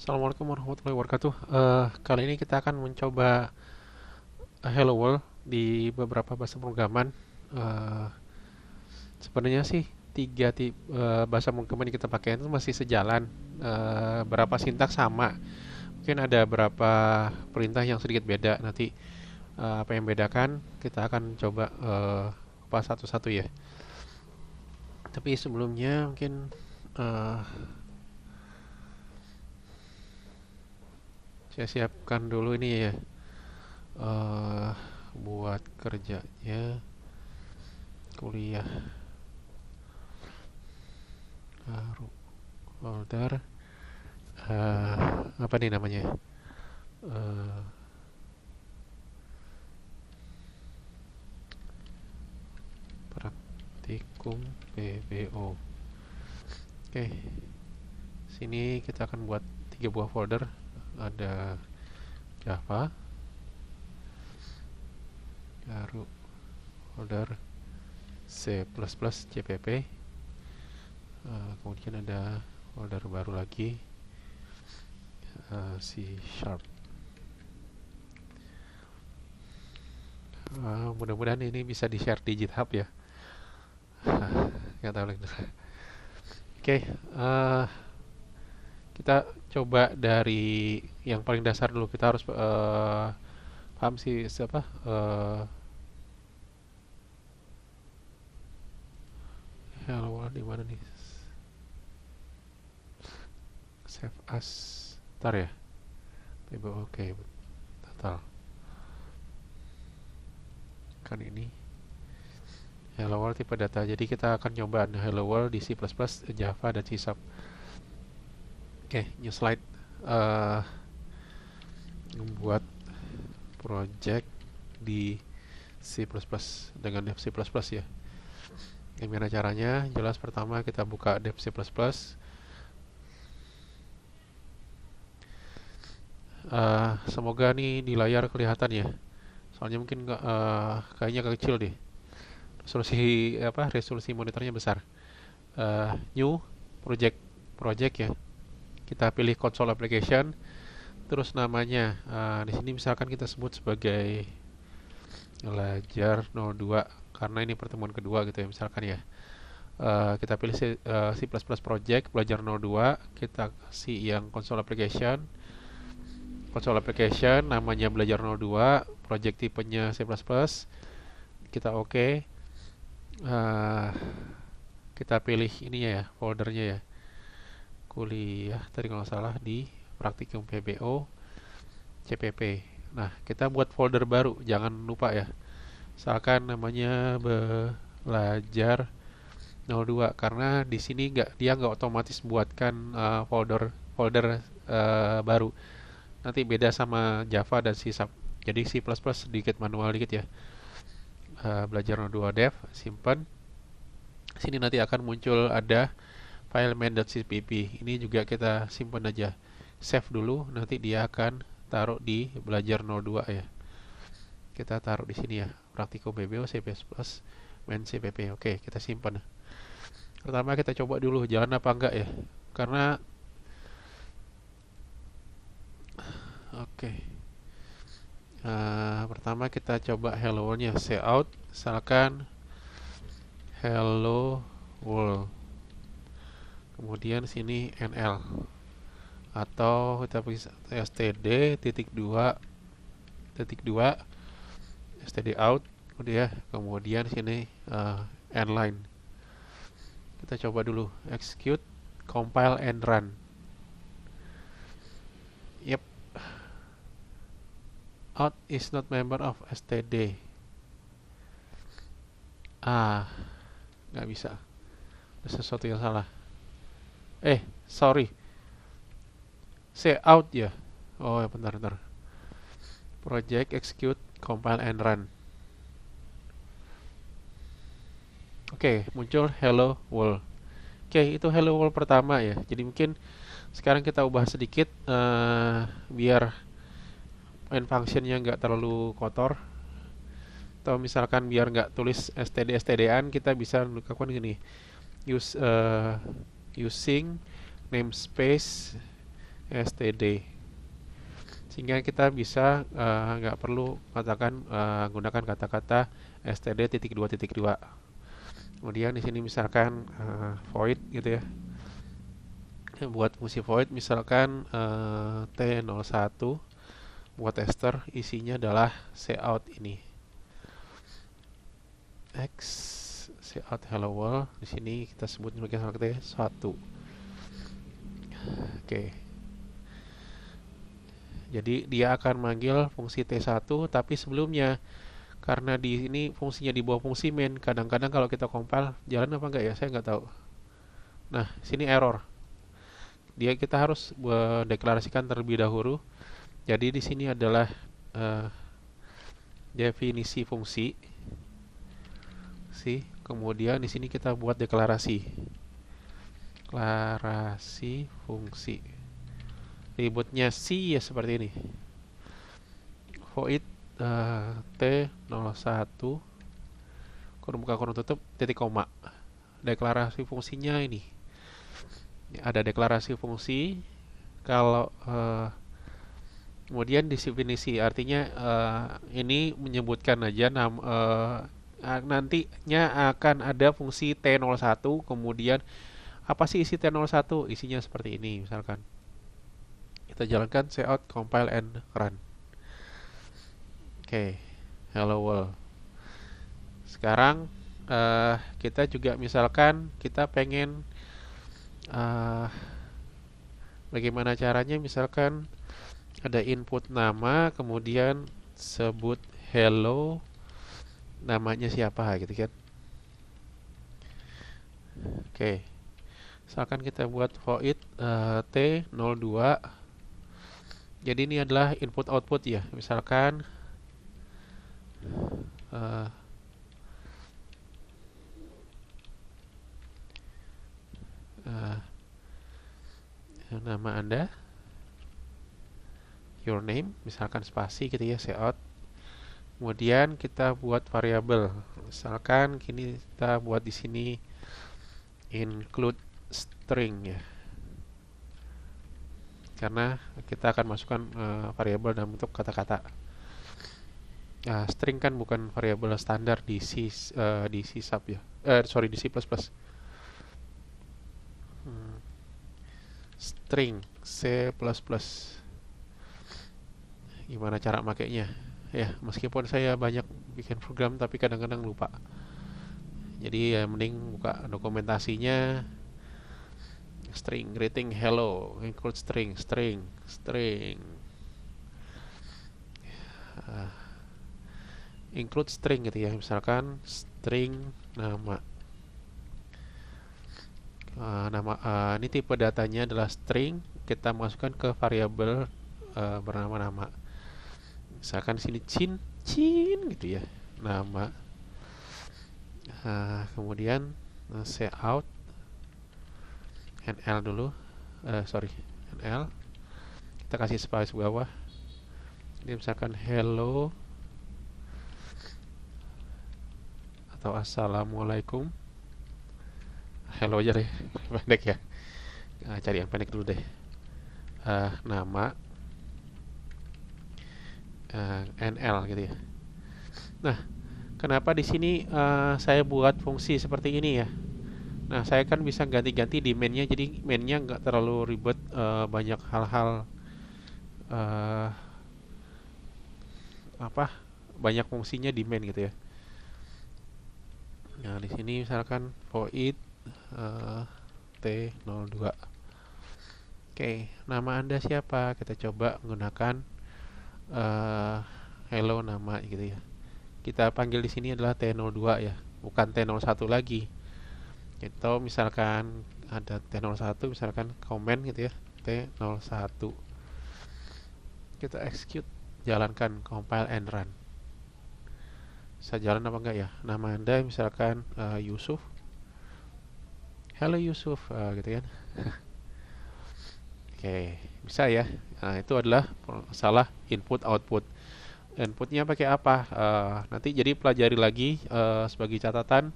Assalamualaikum warahmatullahi wabarakatuh. Kali ini kita akan mencoba Hello World di beberapa bahasa pemrograman. Eh, Sebenarnya sih bahasa pemrograman yang kita pakai itu masih sejalan. Berapa sintaks sama. Mungkin ada beberapa perintah yang sedikit beda. Nanti apa yang bedakan kita akan coba kupas satu-satu ya. Tapi sebelumnya mungkin eh, saya siapkan dulu ini ya. eh Buat kerjanya kuliah. Baru folder eh apa nih namanya? Eh, Praktikum PBO. Oke, sini kita akan buat 3 buah folder. Ada Java, baru folder C++, CPP. Kemudian ada folder baru lagi, C Sharp. Mudah-mudahan ini bisa di-share di GitHub ya. Nggak tahu lagi. Oke, kita coba dari yang paling dasar dulu. Kita harus paham sih siapa hello world di mana nih? Save as. Ntar ya. PBO, oke, total. Kan ini hello world tipe data. Jadi kita akan coba hello world di C++, Java, dan C Sharp. Oke, new slide. Eh, Membuat project di C++ dengan dev C++ ya. Gimana caranya? Jelas pertama kita buka dev C++. Semoga nih di layar kelihatan ya. Soalnya mungkin kayaknya kecil deh. Resolusi monitornya besar. New project project ya. Kita pilih console application, terus namanya. Di sini misalkan kita sebut sebagai belajar 02 karena ini pertemuan kedua gitu ya misalkan ya. Kita pilih C++ project belajar 02, kita kasih yang console application namanya belajar 02, project tipenya C++, kita oke. Eh, kita pilih ininya ya, foldernya ya, kuliah tadi kalau nggak salah di praktikum PBO CPP. Nah, kita buat folder baru, jangan lupa ya. Misalkan namanya belajar 02 karena di sini dia nggak otomatis buatkan folder folder baru. Nanti beda sama Java dan C Sharp. Jadi C++ sedikit manual dikit ya. Belajar 02 dev, simpan. Sini nanti akan muncul ada file main.cpp. Ini juga kita simpan aja. Save dulu, nanti dia akan taruh di belajar 02 ya. Kita taruh di sini ya. Praktikum BBO C++ main CPP. Oke, kita simpan. Pertama kita coba dulu jalan apa enggak ya. Karena oke. Pertama kita coba hello world-nya. Cout, misalkan hello world. Kemudian sini NL. Atau kita bisa std titik dua std out kemudian sini nline. Kita coba dulu execute, compile and run. Yep, out is not member of std. Nggak bisa, ada sesuatu yang salah. Sorry, say out ya. Oh ya, bentar. Project execute, compile and run. Oke, muncul hello world. Oke, itu hello world pertama ya. Jadi mungkin sekarang kita ubah sedikit biar main functionnya nggak terlalu kotor. Atau misalkan biar nggak tulis std-stdan, kita bisa melakukan gini. Using namespace std, sehingga kita bisa nggak perlu gunakan kata-kata std.2.2. Kemudian di sini misalkan void gitu ya, buat fungsi void misalkan T01 buat tester, isinya adalah cout ini x cout hello world. Di sini kita sebut sebagai T1. Oke, jadi dia akan manggil fungsi T1, tapi sebelumnya karena di ini fungsinya di bawah fungsi main, kadang-kadang kalau kita compile jalan apa enggak ya, saya nggak tahu. Nah, sini error. Kita harus deklarasikan terlebih dahulu. Jadi di sini adalah eh, definisi fungsi, kemudian di sini kita buat deklarasi fungsi. Ributnya C ya seperti ini. Void T01 kurung buka kurung tutup titik koma. Deklarasi fungsinya ini. Ada deklarasi fungsi. Kalau kemudian definisi, artinya ini menyebutkan aja nantinya akan ada fungsi T01, kemudian apa sih isi T01? Isinya seperti ini misalkan. Kita jalankan cout, compile and run. Oke, hello world. Sekarang kita juga misalkan kita pengen bagaimana caranya, misalkan ada input nama, kemudian sebut hello, namanya siapa gitu kan. Oke, misalkan kita buat void T02. Jadi ini adalah input output ya, misalkan nama Anda, your name, misalkan spasi gitu ya, cout. Kemudian kita buat variabel, misalkan kini kita buat di sini include string ya, karena kita akan masukkan variabel dalam bentuk kata-kata. String kan bukan variabel standar di C sharp ya, di C++. String C++. Gimana cara makainya? Ya, meskipun saya banyak bikin program tapi kadang-kadang lupa. Jadi ya mending buka dokumentasinya. String greeting hello, include string. Include string gitu ya, misalkan string nama. Ini tipe datanya adalah string, kita masukkan ke variabel bernama nama. Misalkan sini cin gitu ya, nama. Kemudian cout nl dulu, nl, kita kasih space bawah. Ini misalkan hello atau assalamualaikum. Hello aja deh, pendek ya. Cari yang pendek dulu deh. Nama nl gitu ya. Nah, kenapa di sini saya buat fungsi seperti ini ya? Nah, saya kan bisa ganti-ganti di mainnya, jadi mainnya nggak terlalu ribet, banyak hal-hal banyak fungsinya di main gitu ya. Nah, di sini misalkan void T02. Oke, nama Anda siapa? Kita coba menggunakan hello nama gitu ya. Kita panggil di sini adalah T02 ya, bukan T01 lagi. Atau misalkan ada T01, misalkan comment gitu ya, T01. Kita execute, jalankan, compile and run. Bisa jalan apa enggak ya? Nama Anda misalkan Yusuf. Halo Yusuf, gitu kan. Oke, bisa ya. Nah, itu adalah masalah input output. Inputnya pakai apa? Nanti jadi pelajari lagi sebagai catatan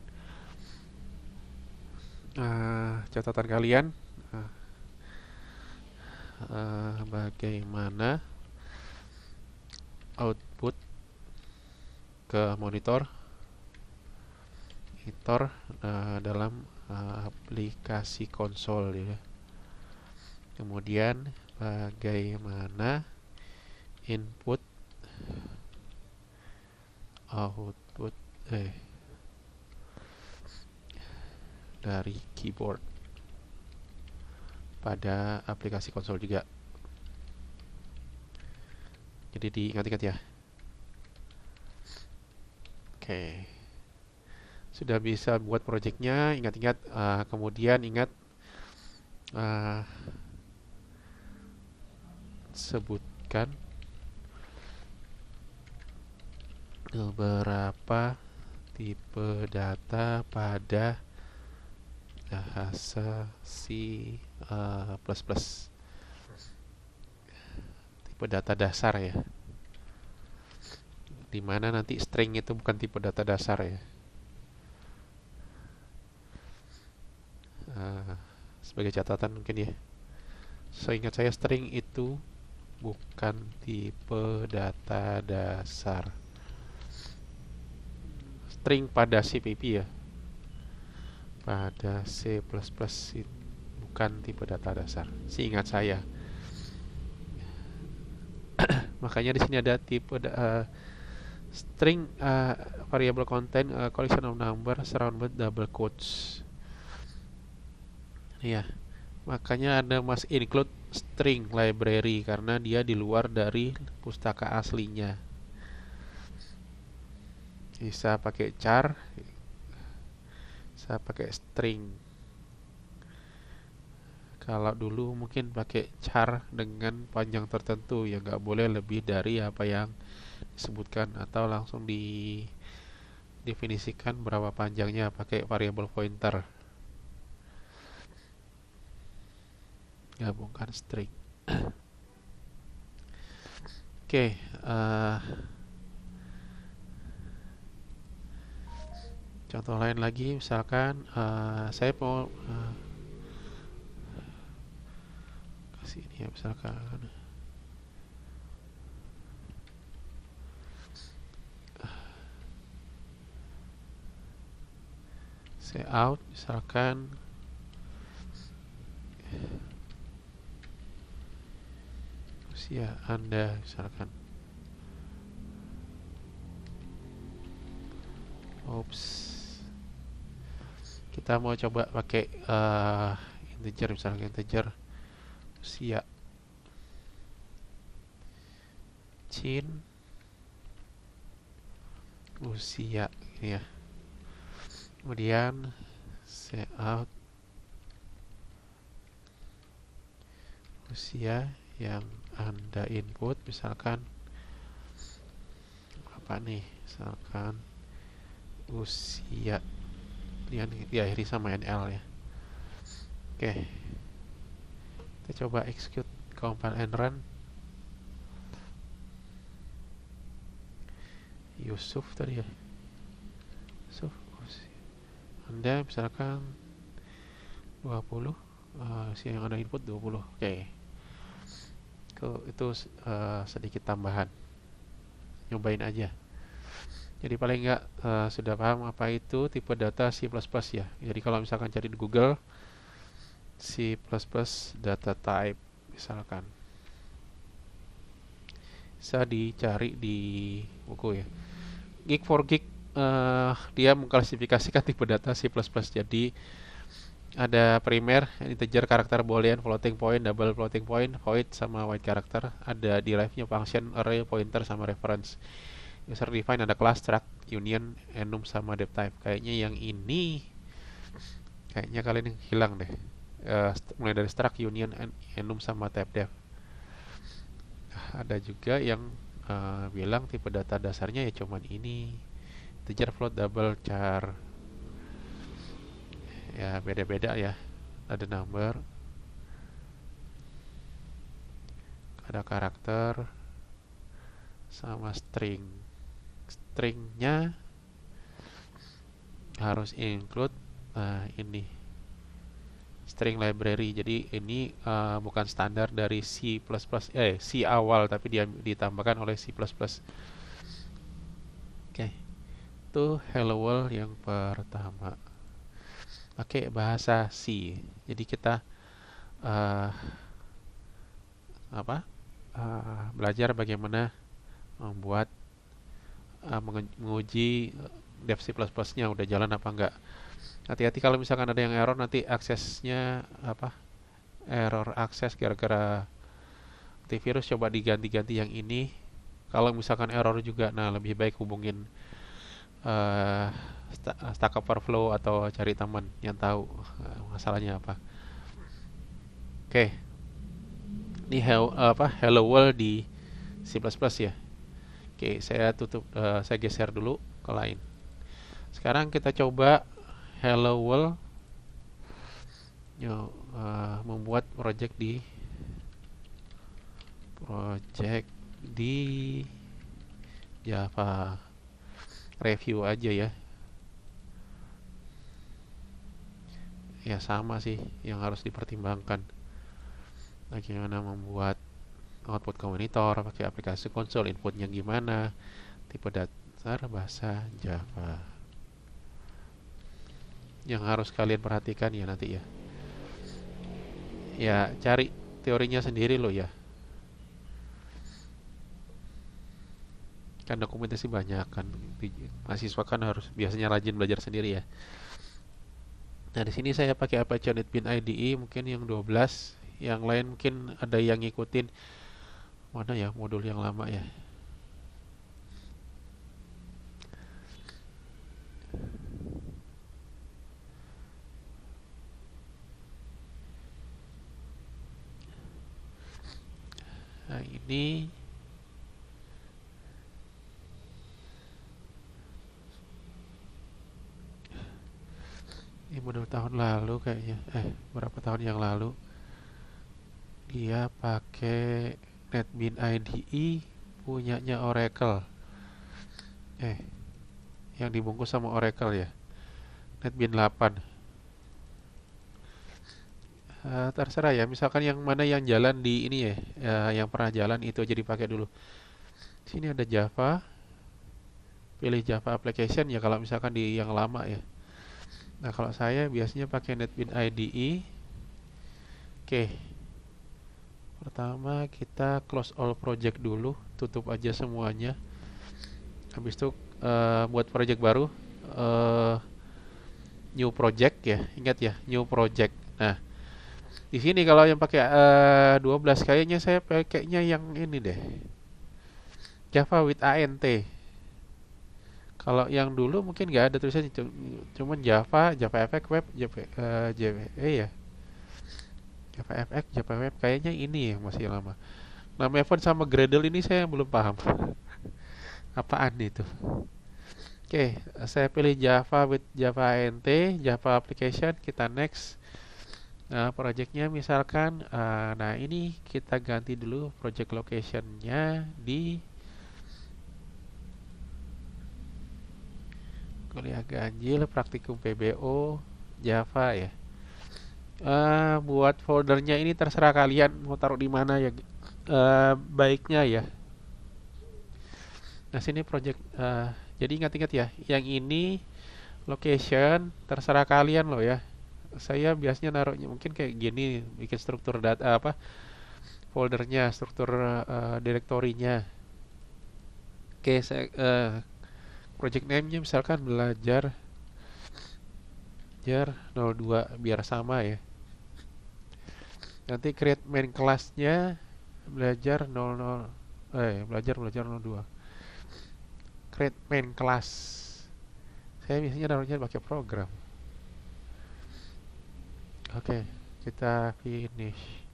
kalian. bagaimana output ke monitor dalam aplikasi konsol ya. Kemudian bagaimana input output dari keyboard pada aplikasi konsol juga. Jadi diingat-ingat ya. Oke. Sudah bisa buat projectnya, ingat-ingat, kemudian ingat sebutkan beberapa tipe data pada bahasa C++. Tipe data dasar ya. Dimana nanti string itu bukan tipe data dasar ya. Sebagai catatan mungkin ya. Seingat saya string itu bukan tipe data dasar. String pada CPP ya. Pada C++ bukan tipe data dasar. Seingat saya. Makanya di sini ada tipe string variable content collection of number surrounded double quotes. Ya, makanya Anda must include string library karena dia di luar dari pustaka aslinya. Bisa pakai char, bisa pakai string. Kalau dulu mungkin pakai char dengan panjang tertentu yang nggak boleh lebih dari apa yang disebutkan, atau langsung didefinisikan berapa panjangnya pakai variable pointer. Gabungkan string. Oke, contoh lain lagi, misalkan saya mau kasih ini ya, misalkan say out, misalkan usia Anda, misalkan kita mau coba pakai integer, misalkan integer usia Chin usia ini ya. Kemudian say out usia yang Anda input, misalkan apa nih, misalkan usia yang diakhiri sama NL ya. Oke, kita coba execute, compile and run. Yusuf tadi ya, Yusuf Anda misalkan 20, usia yang Anda input 20. Oke, itu sedikit tambahan, nyobain aja. Jadi paling nggak sudah paham apa itu tipe data C++ ya. Jadi kalau misalkan cari di Google C++ data type misalkan, bisa dicari di buku ya. Geek4Geek dia mengklasifikasikan tipe data C++. Jadi ada primer, integer, karakter, boolean, floating point, double floating point, void sama white character. Ada derive-nya function, array, pointer sama reference. User define ada class, struct, union, enum sama dep type. Kayaknya yang ini kayaknya kalian hilang deh. Mulai dari struct, union, enum sama type def. Ada juga yang bilang tipe data dasarnya ya cuman ini, integer, float, double, char. Ya beda-beda ya. Ada number, ada karakter, sama string. Stringnya harus include ini string library. Jadi ini bukan standar dari C awal, tapi dia ditambahkan oleh C++. Oke, itu hello world yang pertama. Pakai bahasa C. Jadi kita uh, belajar bagaimana membuat menguji dev C++-nya udah jalan apa enggak. Hati-hati kalau misalkan ada yang error, nanti aksesnya error akses gara-gara antivirus. Coba diganti-ganti yang ini. Kalau misalkan error juga, nah lebih baik hubungin Stack Overflow atau cari teman yang tahu masalahnya apa. Oke, ini hello world di C++ ya. Oke, saya geser dulu ke lain. Sekarang kita coba hello world. Membuat project di Java. Review aja ya. Ya sama sih yang harus dipertimbangkan. Bagaimana membuat output ke monitor, pakai aplikasi konsol, inputnya gimana, tipe dasar bahasa Java. Yang harus kalian perhatikan ya nanti ya. Ya cari teorinya sendiri loh ya. Kan dokumentasi banyak kan, mahasiswa kan harus biasanya rajin belajar sendiri ya. Nah di sini saya pakai Apache NetBeans IDE mungkin yang 12, yang lain mungkin ada yang ngikutin mana ya modul yang lama ya. Nah ini modul tahun lalu kayaknya, berapa tahun yang lalu dia pakai NetBeans IDE punyanya Oracle, yang dibungkus sama Oracle ya, NetBeans 8. Terserah ya, misalkan yang mana yang jalan di ini ya, yang pernah jalan itu aja dipakai dulu. Sini ada Java, pilih Java application ya kalau misalkan di yang lama ya. Nah kalau saya biasanya pakai NetBeans IDE. Oke, pertama kita close all project dulu, tutup aja semuanya. Habis itu buat project baru, new project ya, ingat ya, new project. Nah di sini kalau yang pakai 12 kayaknya saya pakainya yang ini deh, Java with ANT. Kalau yang dulu mungkin nggak ada tulisannya, cuman Java, JavaFX Web, JVE ya, JavaFX, Java Web, kayaknya ini yang masih lama. Nama font sama Gradle ini saya belum paham. Apaan itu? Oke, saya pilih Java with Java ANT, Java Application, kita next. Nah, projectnya misalkan, nah ini kita ganti dulu project locationnya di kuliah ganjil praktikum PBO Java ya. Buat foldernya ini terserah kalian mau taruh di mana ya, baiknya ya. Nah sini project, jadi ingat-ingat ya, yang ini location terserah kalian loh ya. Saya biasanya naruhnya mungkin kayak gini, bikin struktur data foldernya, struktur direktorinya. Oke, saya project name-nya misalkan belajar 02 biar sama ya. Nanti create main class-nya belajar 02. Create main class. Saya biasanya naruhnya pakai program. Oke, kita finish.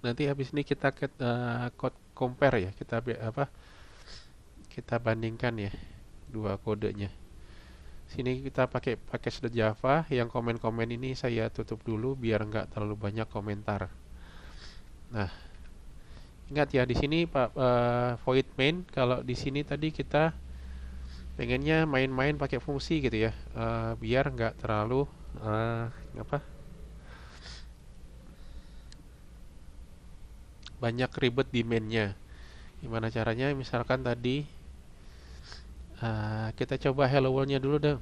Nanti habis ini kita code compare ya, kita bandingkan ya dua kodenya. Sini kita pakai package Java, yang komen-komen ini saya tutup dulu biar nggak terlalu banyak komentar. Nah Ingat ya di sini Pak, void main. Kalau di sini tadi kita pengennya main-main pakai fungsi gitu ya, biar nggak terlalu eh, apa banyak ribet di mainnya. Gimana caranya? Misalkan tadi kita coba hello world-nya dulu deh,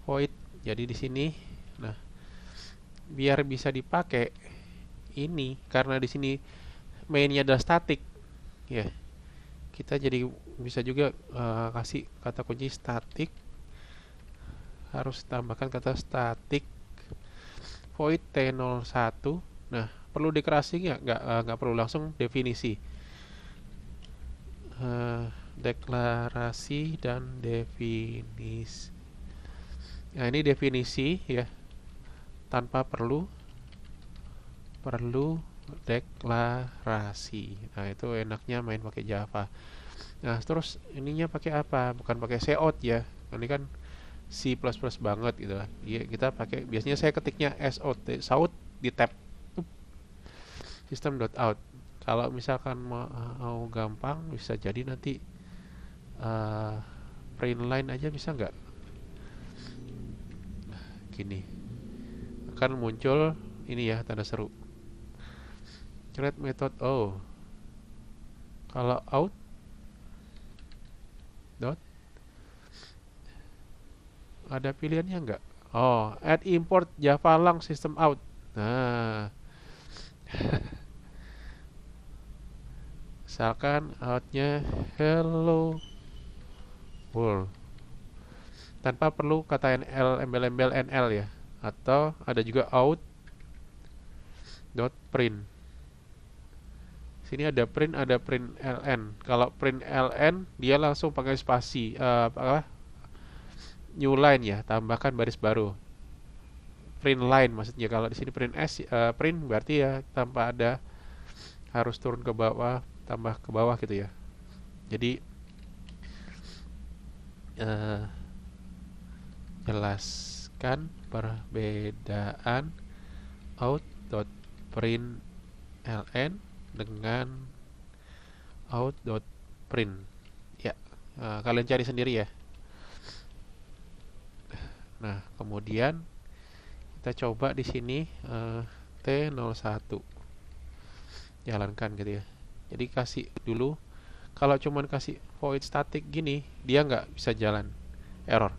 void. Jadi di sini, nah biar bisa dipakai ini karena di sini mainnya adalah static ya. Kita jadi bisa juga kasih kata kunci static, harus tambahkan kata static void T01. Nah, perlu dekerasi nggak perlu, langsung definisi. Eh, Deklarasi dan definisi. Nah, ini definisi ya, tanpa perlu deklarasi. Nah, itu enaknya main pakai Java. Nah, terus ininya pakai apa? Bukan pakai cout ya. Ini kan C++ banget gitu kan. Iya, kita pakai, biasanya saya ketiknya SOUT di tab system.out. Kalau misalkan mau gampang, bisa jadi nanti uh, print line aja, bisa nggak? Gini, akan muncul ini ya, tanda seru. Create method kalau out dot, ada pilihannya nggak? Add import Java lang system out. Nah, misalkan outnya hello world, tanpa perlu kata embel-embel nl ya. Atau ada juga out dot print. Sini ada print ln. Kalau print ln dia langsung pakai spasi, new line ya, tambahkan baris baru. Print line maksudnya. Kalau di sini print berarti ya tanpa ada harus turun ke bawah, tambah ke bawah gitu ya. Jadi jelaskan perbedaan out.println dengan out.print ya. Kalian cari sendiri ya. Nah, kemudian kita coba di sini T01 jalankan gitu ya. Jadi kasih dulu. Kalau cuman kasih void static gini, dia nggak bisa jalan, error.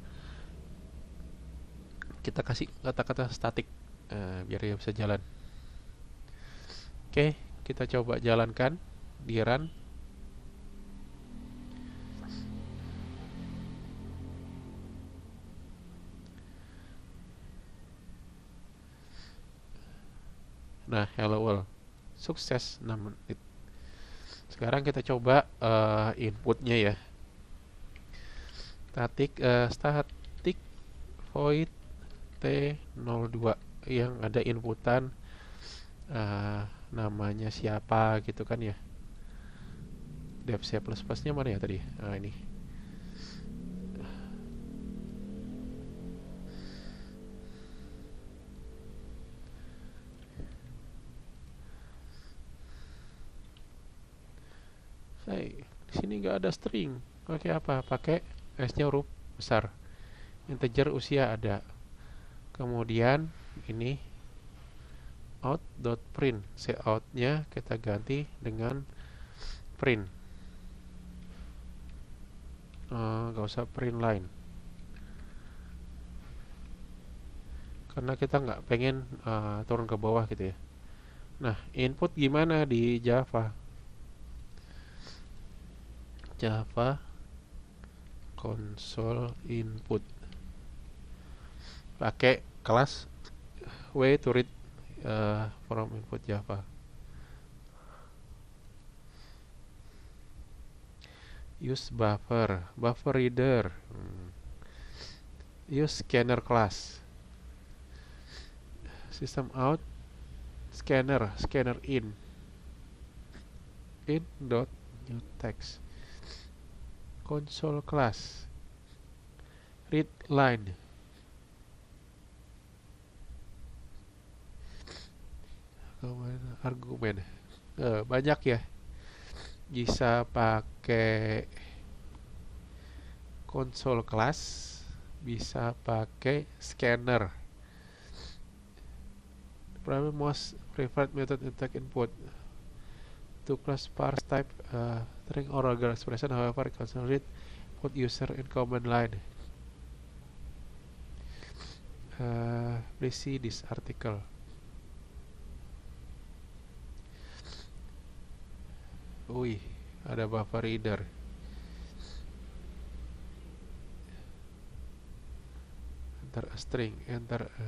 Kita kasih kata-kata static biar dia bisa jalan. Oke, kita coba jalankan di run. Nah, hello world, sukses 6 menit. Sekarang kita coba inputnya ya. Static void T02 yang ada inputan namanya siapa gitu kan ya. Dev C++ nya mana ya tadi? Nah, ini. Di sini nggak ada string. Pakai apa? Pakai S-nya huruf besar. Integer usia ada. Kemudian ini out.print. Cout-nya kita ganti dengan print. Gak usah print line. Karena kita nggak pengen turun ke bawah gitu ya. Nah, input gimana di Java? Java console input. Pakai kelas way to read from input Java. Use buffer reader. Use scanner class. System out scanner in dot new text. Console class read line. Argumen banyak ya. bisa pakai console class, bisa pakai scanner. Primary most preferred method to take input to class parse type string or regular expression, however consider it put user in command line. Please see this article. Wih, ada buffer reader. Enter a string, enter a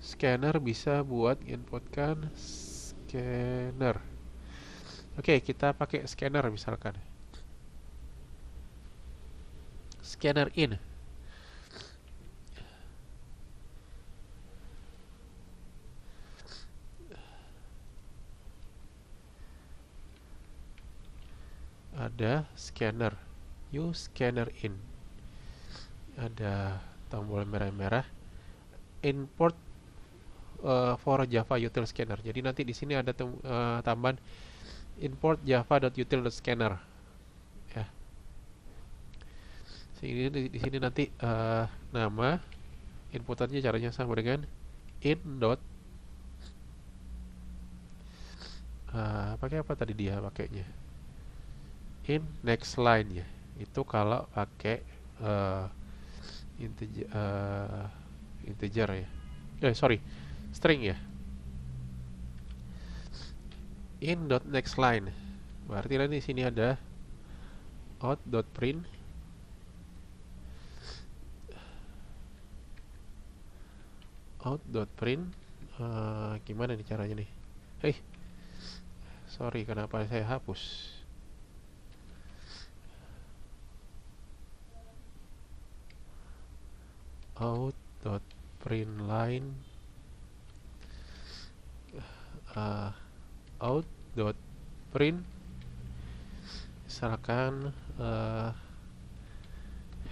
scanner bisa buat inputkan scanner. Oke, kita pakai scanner misalkan. Scanner in. Ada scanner. Use scanner in. Ada tombol merah-merah. Import for Java util scanner. Jadi nanti di sini ada tambahan import java.util.scanner. Ya. Di sini nanti nama inputannya caranya sama dengan in dot pakai apa tadi dia pakainya? In next line ya. Itu kalau pakai integer ya. Sorry, string ya. In dot next line. Berarti nanti di sini ada out dot print gimana nih caranya nih? Sorry, kenapa saya hapus? Out dot print line out dot print misalkan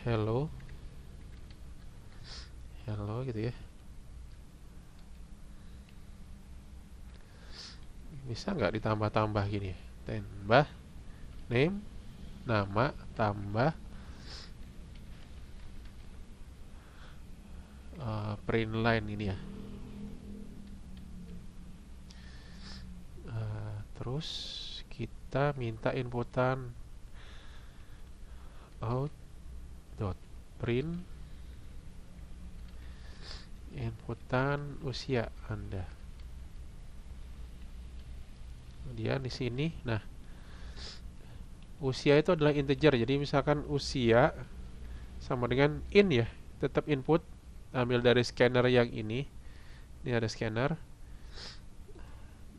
hello gitu ya. Bisa nggak ditambah-tambah gini ya? Tambah name, nama, tambah print line ini ya. Terus kita minta inputan out dot print inputan usia Anda. Kemudian di sini, nah usia itu adalah integer. Jadi misalkan usia sama dengan in ya, tetap input ambil dari scanner yang ini. Ini ada scanner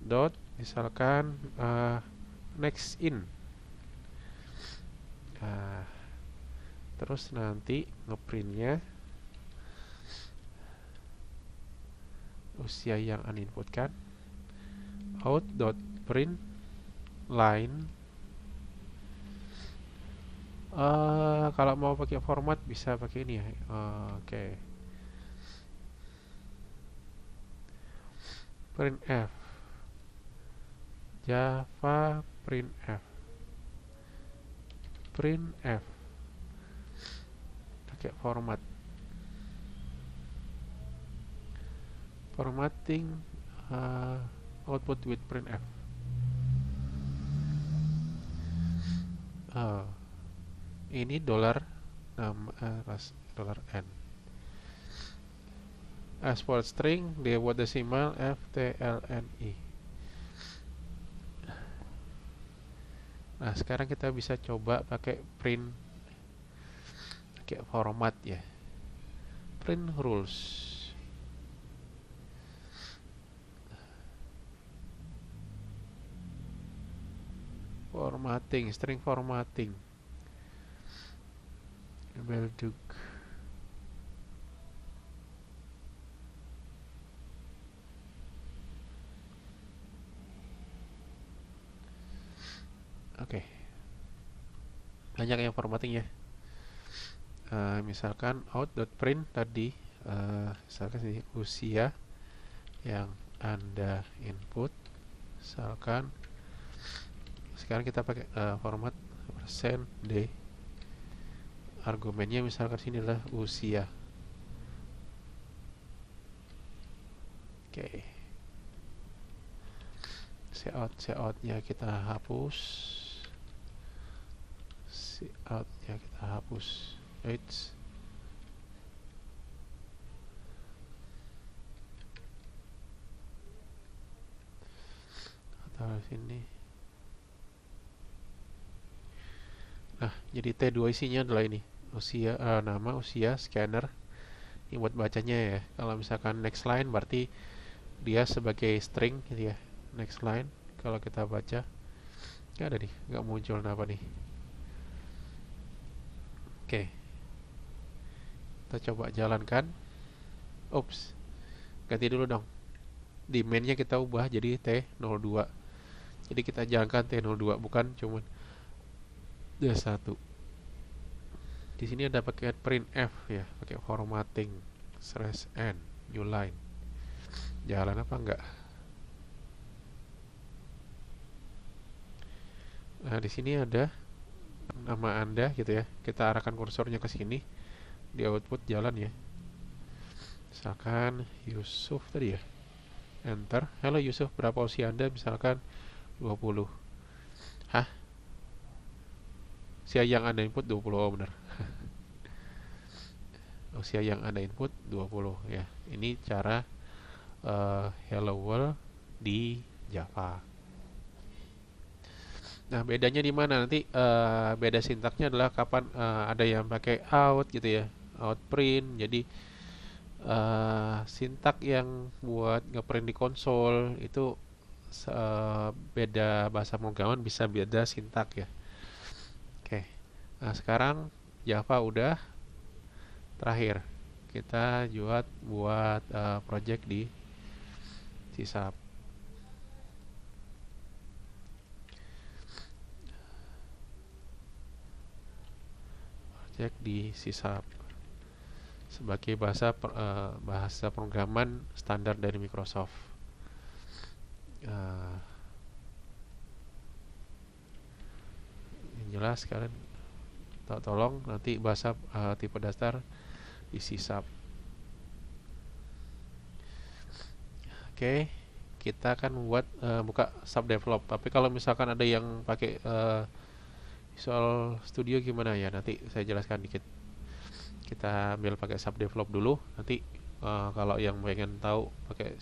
dot misalkan next in. Terus nanti ngeprintnya usia yang uninputkan out dot print line. Kalau mau pakai format bisa pakai ini ya. Oke. Printf Java printf pakai formatting output with printf. Ini $n as for string buat decimal FTLNI. Nah, sekarang kita bisa coba pakai print pakai format ya. Print rules. Formatting, string formatting. Belduk. Oke. Banyak yang formatting ya. Misalkan out.print tadi misalkan ini usia yang Anda input, misalkan sekarang kita pakai format persen %d, argumennya misalkan sini adalah usia. Oke, coutnya kita hapus, Eits. Taruh sini. Nah, jadi T2 isinya adalah ini, usia, nama, usia, scanner. Ini buat bacanya ya. Kalau misalkan next line berarti dia sebagai string gitu ya. Next line. Kalau kita baca, nggak ada nih, nggak muncul apa nih. Oke, kita coba jalankan. Ups, ganti dulu dong. Di mainnya kita ubah jadi T02. Jadi kita jalankan T02, bukan cuman D1. Di sini ada pakai printf ya, pakai formatting /n new line. Jalan apa enggak? Nah, di sini ada nama Anda gitu ya. Kita arahkan kursornya ke sini. Di output jalan ya. Misalkan Yusuf tadi ya. Enter. Halo Yusuf, berapa usia Anda? Misalkan 20. Hah? Usia yang Anda input 20. Oh, benar. Usia yang Anda input 20 ya. Ini cara hello world di Java. Nah, bedanya di mana nanti? Beda sintaknya adalah kapan ada yang pakai out gitu ya, out print. Jadi sintak yang buat ngeprint di konsol itu beda bahasa pemrograman, bisa beda sintak ya. Oke. Nah, sekarang Java udah. Terakhir kita buat project di C#. Project di C# sebagai bahasa pemrograman standar dari Microsoft. Yang jelas kalian tolong nanti bahasa tipe dasar di C#. Oke, kita akan membuat buka subdevelop. Tapi kalau misalkan ada yang pakai Visual Studio gimana ya? Nanti saya jelaskan dikit. Kita ambil pakai subdevelop dulu. Nanti kalau yang pengen tahu pakai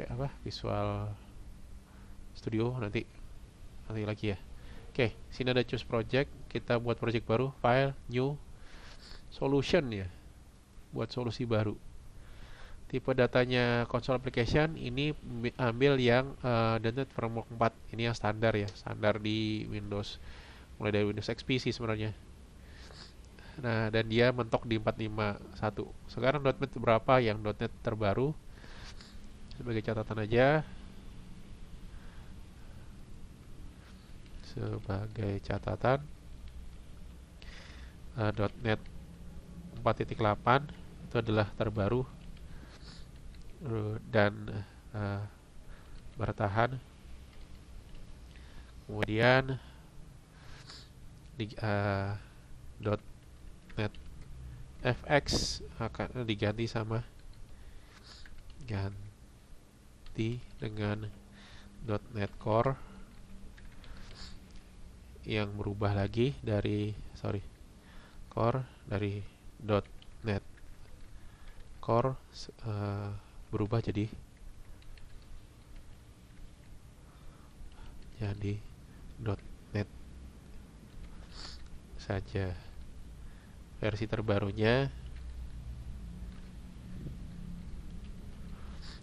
apa Visual Studio nanti lagi ya. Oke, sini ada choose project. Kita buat project baru, file, new, solution ya. Buat solusi baru. Tipe datanya console application ini ambil yang .NET Framework 4. Ini yang standar ya, standar di Windows. Mulai dari Windows XP sih sebenarnya. Nah, dan dia mentok di 451. Sekarang .NET berapa yang .NET terbaru? Sebagai catatan aja. .NET 4.8 itu adalah terbaru dan bertahan. Kemudian di .NET FX akan diganti dengan .NET Core yang berubah lagi dari Core dari .NET Core berubah jadi .NET saja. Versi terbarunya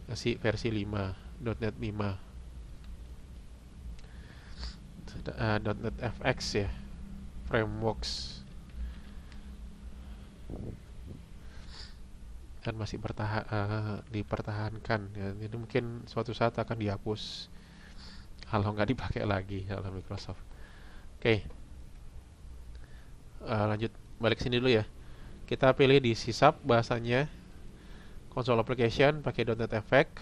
versi 5, .NET 5. .NET FX ya, frameworks, dan masih dipertahankan ya. Jadi mungkin suatu saat akan dihapus kalau nggak dipakai lagi oleh Microsoft. Oke, lanjut balik sini dulu ya. kita pilih di sysub bahasanya console application pakai .NET Effect.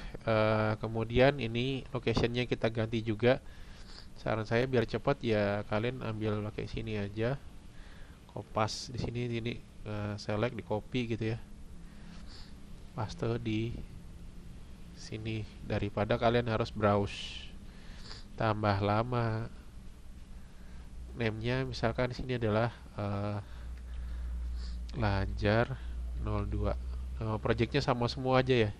Kemudian ini locationnya kita ganti juga. Saran saya biar cepat ya kalian ambil pakai sini aja, kopas di sini, ini select, di copy gitu ya, paste di sini daripada kalian harus browse tambah lama. Name-nya misalkan di sini adalah Lajar 02. Projectnya sama semua aja ya.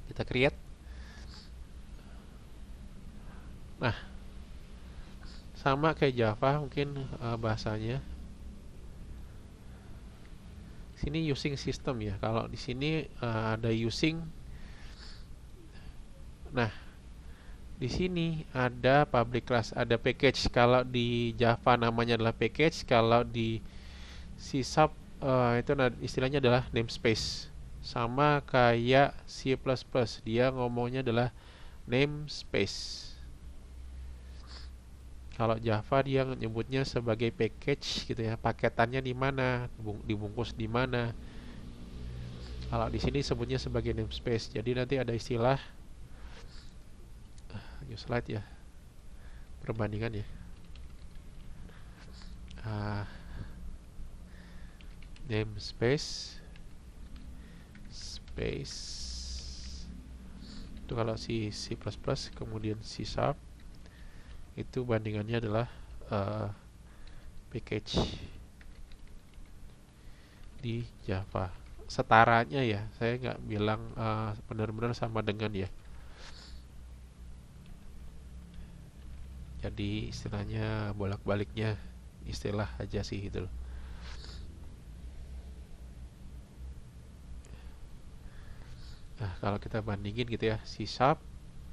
Kita create. Nah, sama kayak Java mungkin bahasanya. Sini using system ya. Kalau di sini ada using. Nah, di sini ada public class, ada package. Kalau di Java namanya adalah package, kalau di C# itu istilahnya adalah namespace. Sama kayak C++, dia ngomongnya adalah namespace. Kalau Java dia nyebutnya sebagai package gitu ya, paketannya di mana, dibungkus di mana. Kalau di sini sebutnya sebagai namespace. Jadi nanti ada istilah new slide ya, perbandingan ya. Namespace space itu kalau C++, kemudian C#, itu bandingannya adalah package di Java. Setaranya ya, saya nggak bilang benar-benar sama dengan ya. Jadi istilahnya bolak-baliknya istilah aja sih gitu loh. Nah, kalau kita bandingin gitu ya, C#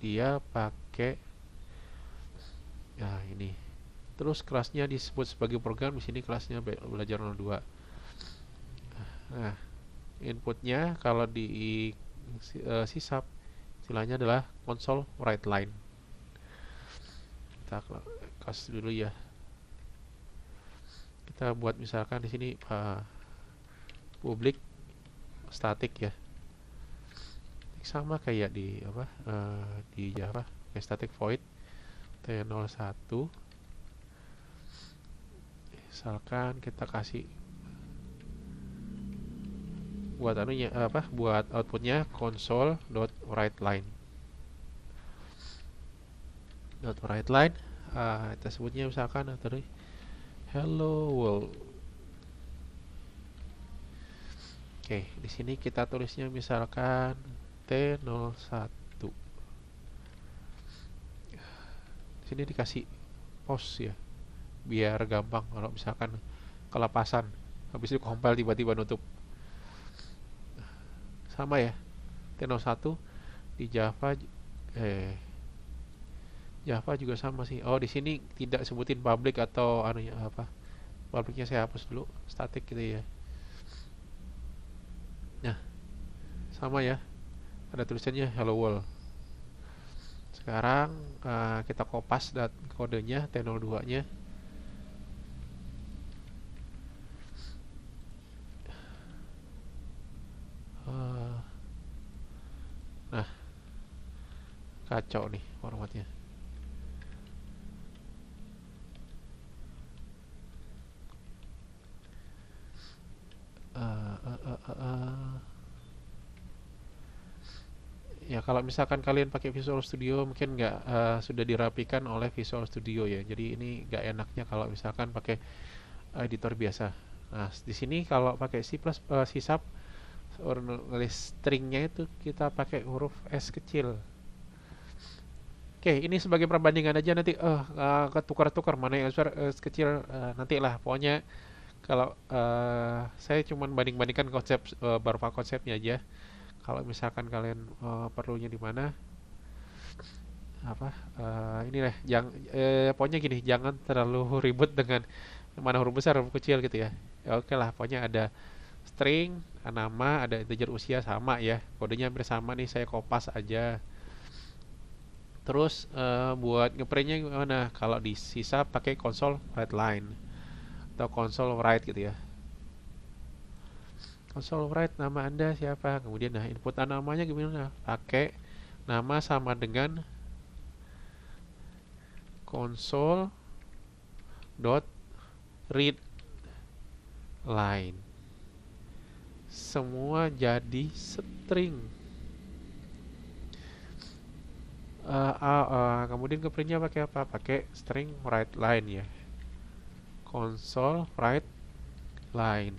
dia pakai ini. Terus kelasnya disebut sebagai program, di sini kelasnya belajar 02. Nah, inputnya kalau di C# istilahnya adalah console write line. Kita kasih dulu ya. Kita buat misalkan di sini public static ya. Sama kayak di di Java, kayak static void T01. Misalkan kita kasih buat buat outputnya console.writeLine. .writeLine kita sebutnya misalkan tadi hello world. Oke, di sini kita tulisnya misalkan T01. Di sini dikasih pause ya, biar gampang kalau misalkan kelepasan habis itu compile tiba-tiba nutup. Sama ya, T01 di Java Java juga sama sih. Oh, di sini tidak sebutin public atau publicnya saya hapus dulu, static gitu ya. Nah, sama ya, ada tulisannya hello world. Sekarang kita kopas kodenya T02 nya. Nah, kacau nih formatnya. Ya kalau misalkan kalian pakai Visual Studio mungkin nggak sudah dirapikan oleh Visual Studio ya. Jadi ini nggak enaknya kalau misalkan pakai editor biasa. Nah di sini kalau pakai C++, C# nulis stringnya itu kita pakai huruf S kecil. Oke, ini sebagai perbandingan aja, nanti ketukar-tukar mana yang S kecil nantilah. Pokoknya kalau saya cuma banding-bandingkan konsep beberapa konsepnya aja. Kalau misalkan kalian perlunya di mana ini deh, pokoknya gini, jangan terlalu ribet dengan mana huruf besar huruf kecil gitu ya. Ya oke lah, pokoknya ada string, nama, ada integer usia sama ya, kodenya hampir sama nih, saya kopas aja. Terus buat ngeprintnya gimana? Kalau di C# pakai console write line atau console write gitu ya. Console write nama Anda siapa, kemudian nah input namanya gimana, pakai nama sama dengan console dot read line, semua jadi string. Kemudian ke printnya pakai apa, pakai string write line ya, console write line.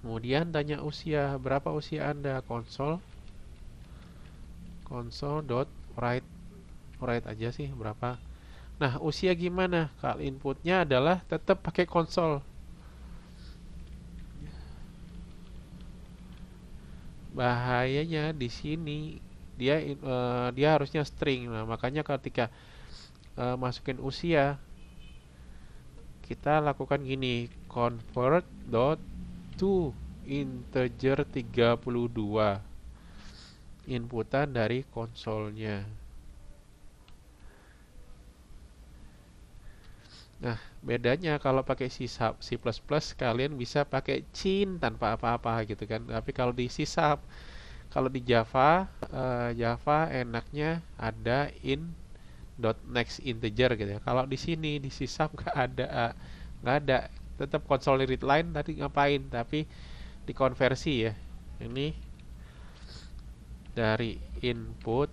Kemudian tanya usia, berapa usia Anda, console dot write, write aja sih berapa. Nah, usia gimana? Kalau inputnya adalah tetap pakai console. Bahayanya di sini dia harusnya string. Nah, makanya ketika masukin usia, kita lakukan gini, convert dot to integer 32, inputan dari konsolnya. Nah, bedanya kalau pakai C++, kalian bisa pakai cin tanpa apa-apa gitu kan. Tapi kalau di C#, kalau di Java, Java enaknya ada in dot next integer gitu ya. Kalau di sini di C# nggak ada. Tetap console read line tadi ngapain? Tapi dikonversi ya. Ini dari input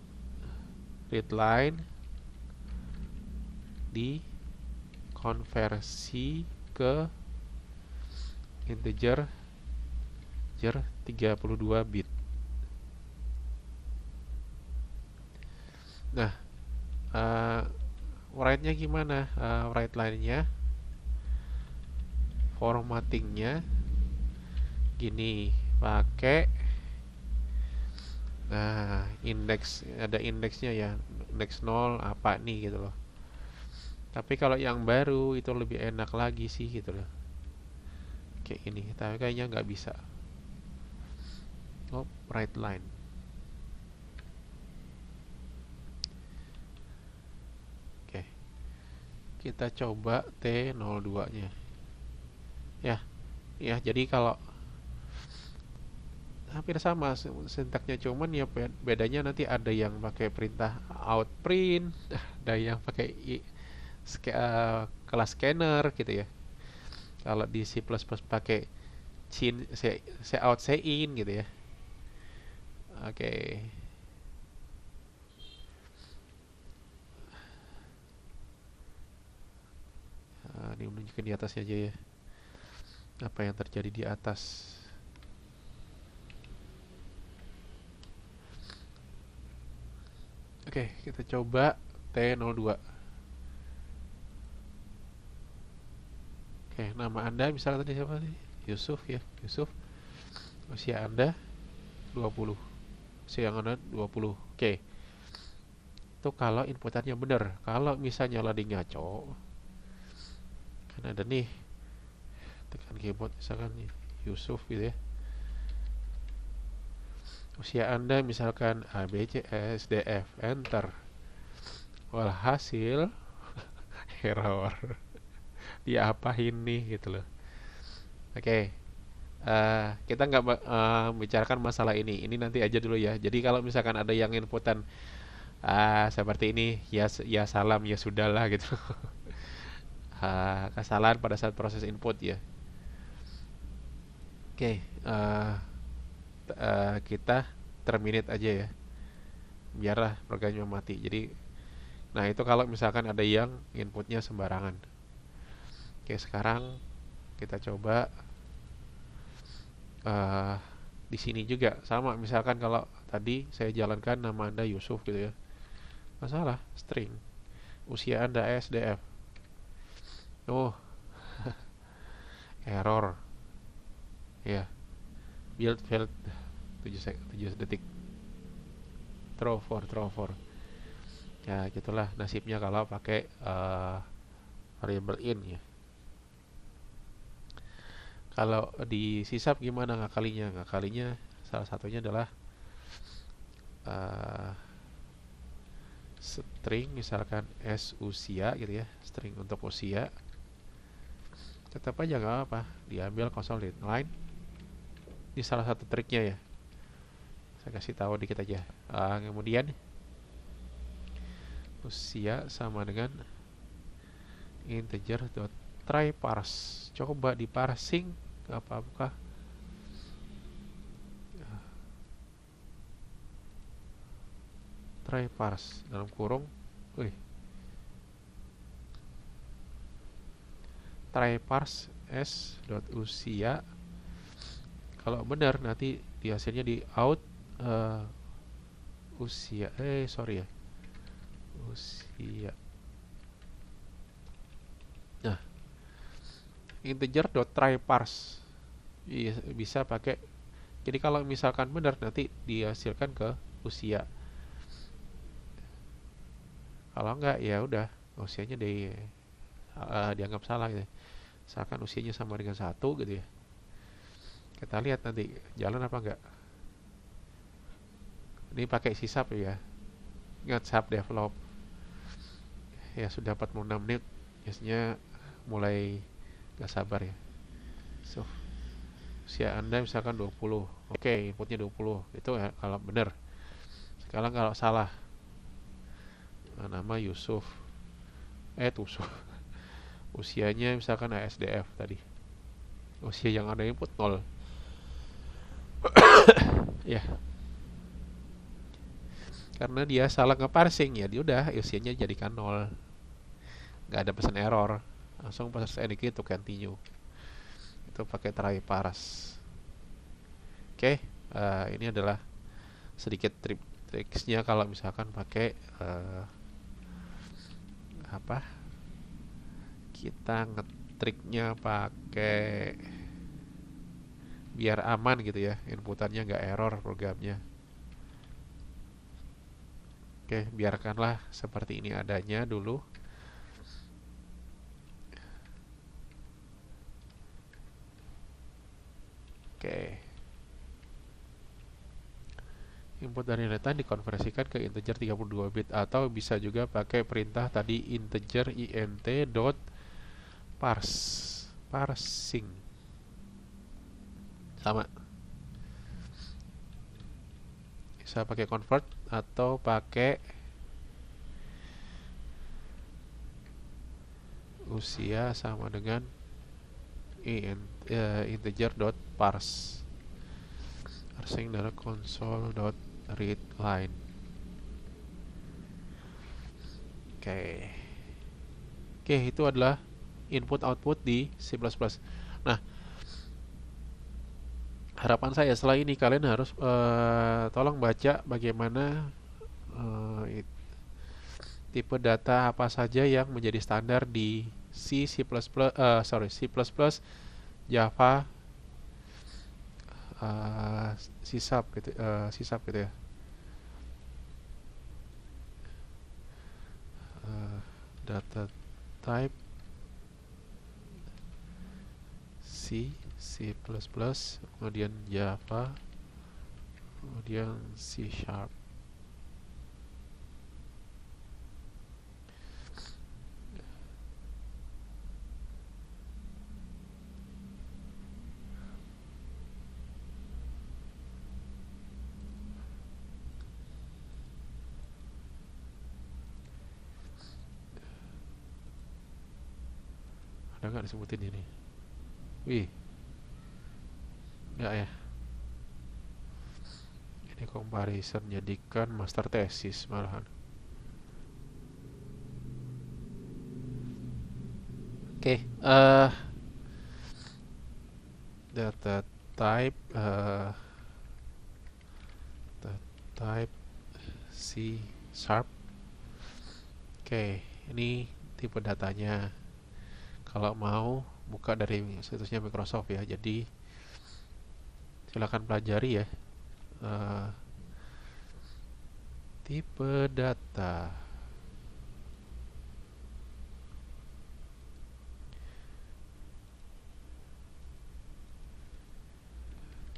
read line dikonversi ke integer 32 bit. Nah, write-nya gimana? Write line-nya, formattingnya gini, pakai ada indeksnya ya, indeks 0 apa nih gitu loh. Tapi kalau yang baru itu lebih enak lagi sih gitu loh, kayak ini. Tapi kayaknya nggak bisa. Oh, write line. Oke, kita coba T02 nya ya. Ya, jadi kalau hampir sama sintaknya, cuman ya bedanya nanti ada yang pakai perintah outprint, ada yang pakai kelas scanner gitu ya. Kalau di C++ pakai out in gitu ya. Oke. Ini menunjukkan di atasnya aja ya, apa yang terjadi di atas. Oke, kita coba T02. Oke, nama Anda misalnya tadi siapa sih? Yusuf ya, Yusuf. Usia Anda 20. Usia Anda 20. Oke. Itu kalau inputannya benar. Kalau misalnya lagi ngaco, kan ada nih, tekan keyboard misalkan Yusuf gitu ya. Usia Anda misalkan A, B, C, E, F, D, F, enter. Walhasil error. Diapain nih gitu loh. Oke. Kita nggak bicarakan masalah ini. Ini nanti aja dulu ya. Jadi kalau misalkan ada yang inputan seperti ini, ya salam ya sudahlah gitu. Kesalahan pada saat proses input ya. Oke, kita terminate aja ya, biarlah programnya mati. Jadi, nah itu kalau misalkan ada yang inputnya sembarangan. Oke, sekarang kita coba di sini juga sama. Misalkan kalau tadi saya jalankan nama Anda Yusuf gitu ya, masalah string. Usia Anda SDF. Oh, error ya. Build failed 7 detik. Throw for. Ya gitulah nasibnya kalau pakai variable in ya. Kalau di sisap gimana ngakalinya? Ngakalinya salah satunya adalah string, misalkan s usia gitu ya, string untuk usia. Tetap aja nggak apa, diambil console line. Ini salah satu triknya ya. Saya kasih tahu dikit aja. Kemudian usia sama dengan integer dot try parse. Coba di parsing apakah try parse dalam kurung. Wih, try parse s dot usia. Kalau benar nanti di hasilnya di out usia. Sorry ya. Usia. Nah, integer dot try parse. Iya, bisa pakai. Jadi kalau misalkan benar nanti dihasilkan ke usia. Kalau enggak ya udah usianya dianggap salah gitu. Misalkan usianya sama dengan 1 gitu ya. Kita lihat nanti jalan apa enggak. Ini pakai sisap ya. Ingat sap develop. Ya sudah 46 menit. Biasanya mulai gak sabar ya. So, usia Anda misalkan 20. Oke, inputnya 20. Itu ya kalau benar. Sekarang kalau salah. Nama Yusuf. Tusuf. Usianya misalkan ASDF tadi. Usia yang ada input 0. Ya, karena dia salah nge-parsing ya, dia udah usianya jadikan 0. Nggak ada pesan error. Langsung proses edit to continue. Itu pakai try parse. Oke, ini adalah sedikit triksnya kalau misalkan pakai kita ngetriknya pakai biar aman gitu ya, inputannya nggak error programnya. Oke, biarkanlah seperti ini adanya dulu. Oke. Input dari data dikonversikan ke integer 32 bit atau bisa juga pakai perintah tadi integer int dot parsing. Sama. Bisa pakai convert atau pakai usia sama dengan integer dot parse. Parsing dari console dot read line. Oke, itu adalah input output di C++. Nah, harapan saya setelah ini kalian harus tolong baca bagaimana tipe data apa saja yang menjadi standar di C++, Java, C# gitu ya. Data type C++, kemudian Java, kemudian C#. Ada nggak disebutin ini? Wih, nggak ya. Ini comparison jadikan master thesis malahan. Oke, data type C#. Oke, ini tipe datanya. Kalau mau buka dari situsnya Microsoft ya. Jadi silakan pelajari ya. Tipe data.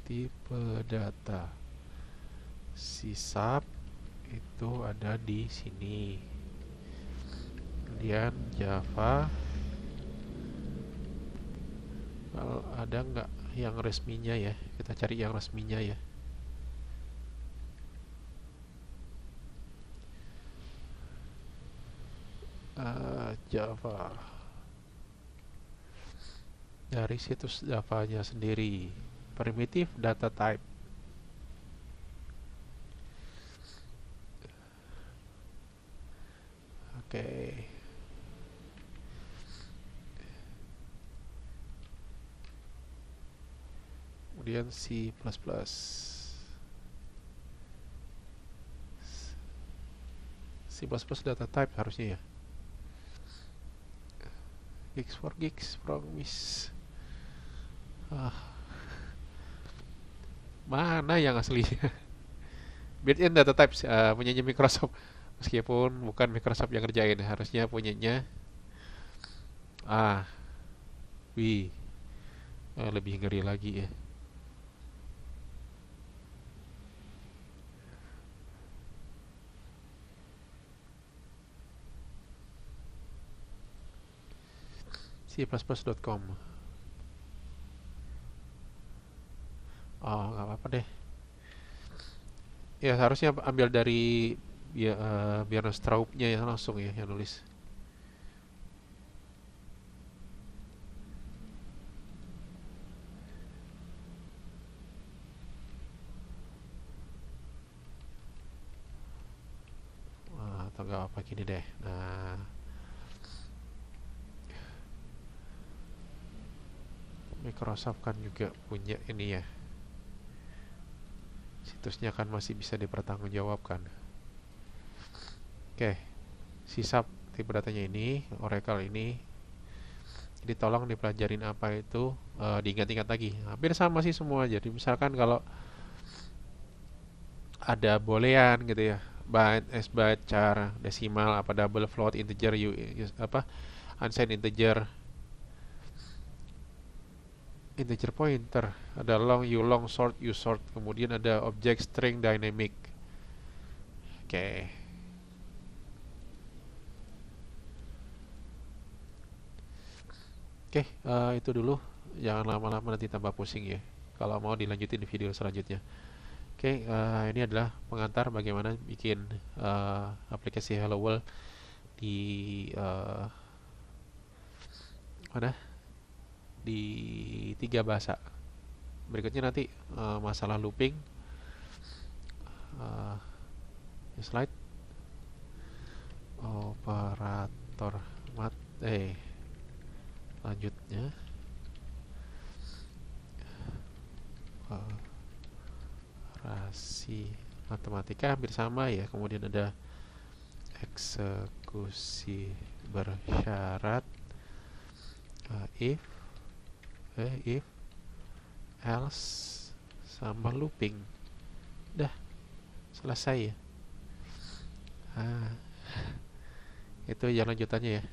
Tipe data C# itu ada di sini. Kemudian Java Kalau ada nggak yang resminya ya, kita cari yang resminya ya. Java dari situs Java-nya sendiri, primitive data type. Oke, kemudian C++. C++ data type harusnya ya. Gigs for gigs, promise. Mana yang aslinya? Built-in data types punyanya Microsoft. Meskipun bukan Microsoft yang ngerjain, harusnya punyanya ah, wih, lebih ngeri lagi ya. C++.com. Oh, nggak apa-apa deh. Ya harusnya ambil dari ya, biar Straubnya ya langsung ya yang nulis. Atau nggak apa gini deh. Nah, Microsoft kan juga punya ini ya. Situsnya kan masih bisa dipertanggungjawabkan. Oke, sisap tipe datanya ini, Oracle ini. Jadi tolong dipelajarin apa itu, diingat-ingat lagi. Hampir sama sih semua. Jadi misalkan kalau ada boolean gitu ya, byte, s byte, char, desimal, apa double float, integer, apa unsigned integer, integer pointer, ada long, u long, short, u short, kemudian ada object string dynamic. Oke. Oke, itu dulu. Jangan lama-lama nanti tambah pusing ya. Kalau mau dilanjutin di video selanjutnya. Oke, ini adalah pengantar bagaimana bikin aplikasi Hello World di mana? Di 3 bahasa. Berikutnya nanti masalah looping, uh, slide, operator mat, lanjutnya operasi matematika hampir sama ya. Kemudian ada eksekusi bersyarat, if, if, else, sama looping. Dah, selesai ya. Ah, itu yang lanjutannya ya.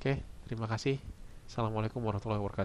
Oke, terima kasih. Assalamualaikum warahmatullahi wabarakatuh.